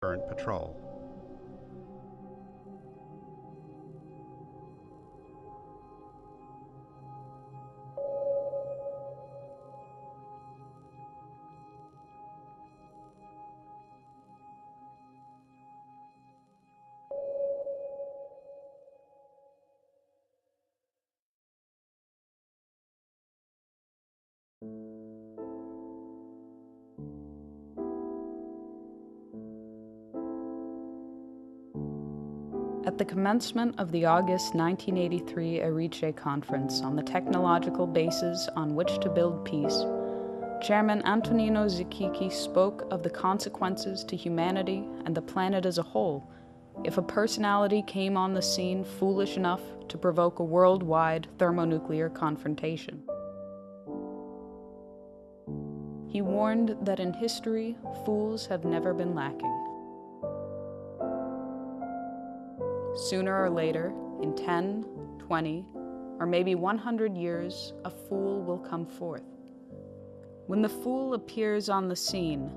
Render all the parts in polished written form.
current patrol. At the commencement of the August 1983 Erice Conference on the technological basis on which to build peace, Chairman Antonino Zikiki spoke of the consequences to humanity and the planet as a whole if a personality came on the scene foolish enough to provoke a worldwide thermonuclear confrontation. He warned that in history, fools have never been lacking. Sooner or later, in 10, 20, or maybe 100 years, a fool will come forth. When the fool appears on the scene,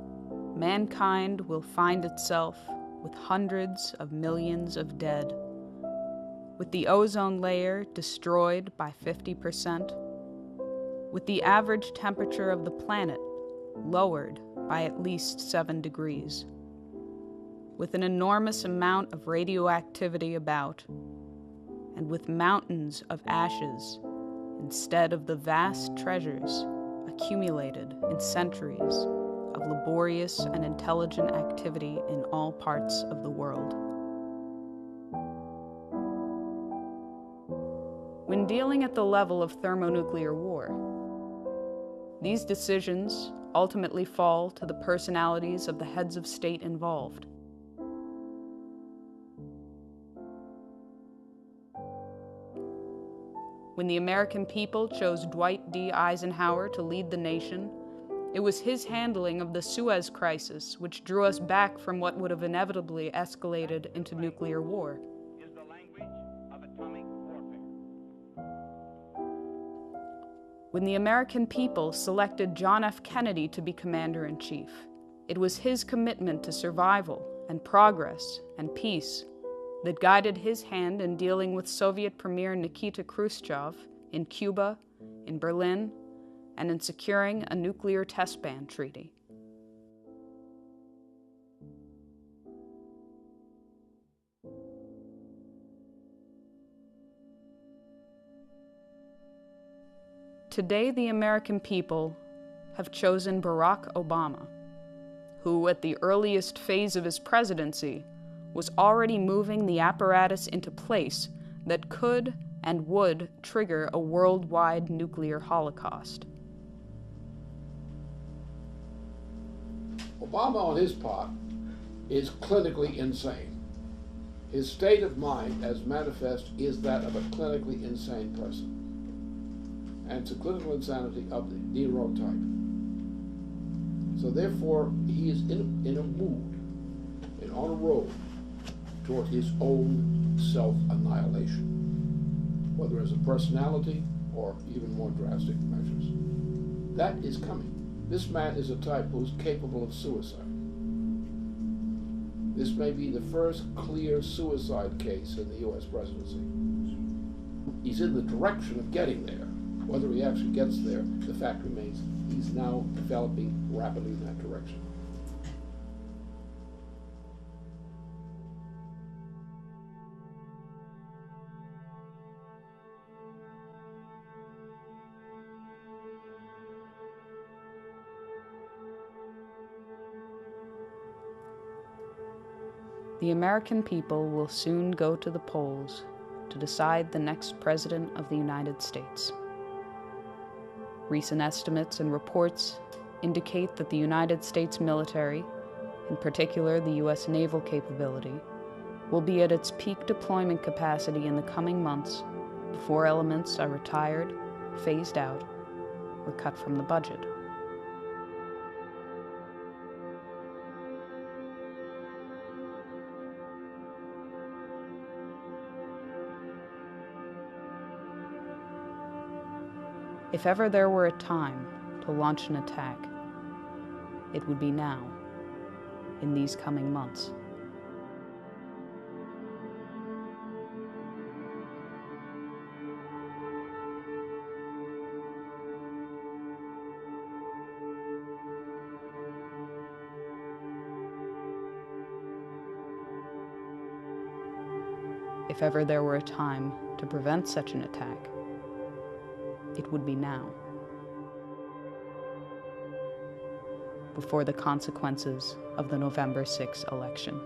mankind will find itself with hundreds of millions of dead, with the ozone layer destroyed by 50%, with the average temperature of the planet lowered by at least 7 degrees, with an enormous amount of radioactivity about, and with mountains of ashes instead of the vast treasures accumulated in centuries of laborious and intelligent activity in all parts of the world. When dealing at the level of thermonuclear war, these decisions ultimately fall to the personalities of the heads of state involved. When the American people chose Dwight D. Eisenhower to lead the nation, it was his handling of the Suez Crisis which drew us back from what would have inevitably escalated into nuclear war. Is the language of atomic warfare. When the American people selected John F. Kennedy to be Commander-in-Chief, it was his commitment to survival and progress and peace that guided his hand in dealing with Soviet Premier Nikita Khrushchev in Cuba, in Berlin, and in securing a nuclear test ban treaty. Today, the American people have chosen Barack Obama, who, at the earliest phase of his presidency, was already moving the apparatus into place that could and would trigger a worldwide nuclear holocaust. Obama, on his part, is clinically insane. His state of mind, as manifest, is that of a clinically insane person. And it's a clinical insanity of the Nero type. So therefore, he is in a mood and on a road toward his own self-annihilation, whether as a personality or even more drastic measures. That is coming. This man is a type who's capable of suicide. This may be the first clear suicide case in the U.S. presidency. He's in the direction of getting there. Whether he actually gets there, the fact remains he's now developing rapidly in that direction. The American people will soon go to the polls to decide the next President of the United States. Recent estimates and reports indicate that the United States military, in particular the U.S. naval capability, will be at its peak deployment capacity in the coming months before elements are retired, phased out, or cut from the budget. If ever there were a time to launch an attack, it would be now. in these coming months. If ever there were a time to prevent such an attack, it would be now, before the consequences of the November 6 election.